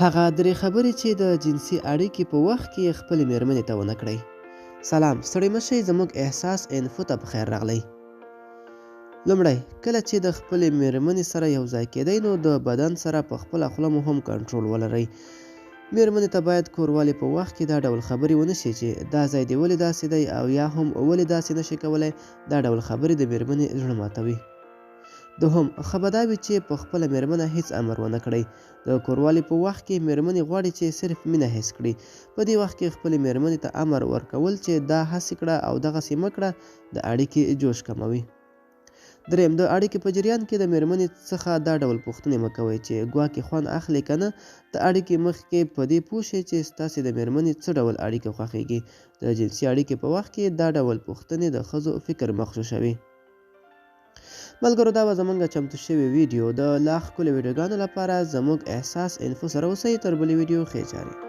هغه درې خبرې چې د جنسي اړیکې په وخت کې خپلې مېرمنې ته ونه کړئ. سلام، ستړي مشئ، زموږ احساس انفو ته پخیر راغلی. لومړی، کله چې د خپلې مېرمنې سره یو ځای کېدئ نو د بدن سره په خپله خوله مو هم کنټرول ولرئ. مېرمنې ته باید کوروالې په وخت کې دا ډول خبرې ونه شي چې دا ځای دې ولې داسې دی او یا هم ولې داسې نشي کولی. دا ډول خبرې د مېرمنې زړه ماتوي. دوهم، ښه به دا وي چې په خپله مېرمنه هیڅ امر ونه کړئ. د کوروالې په وخت کې مېرمنې غواړي چې صرف مینه حس کړي. په دې وخت کې خپلې مېرمنې ته امر ورکول چې دا هسې کړه او دغسې مه کړه د اړیکې جوش کموي. دریم، د اړیکې په جریان کې د مېرمنې څخه دا ډول پوښتنې مه کوئ چې ګواکې خوند اخلي که نه. د اړیکې مخکې په دې پوه شئ چې ستاسې د مېرمنې څه ډول اړیکه خوښیږي. د جنسي اړیکې په وخت کې دا ډول پوښتنې د ښځو فکر مغشوشوي. ملګرو، دا به زموږ چمتو شوې ویډیو. د لا ښکلو ویډیوګانو لپاره زموږ احساس انفو سره اوسئ. تر بلې ویډیو ښې چارې.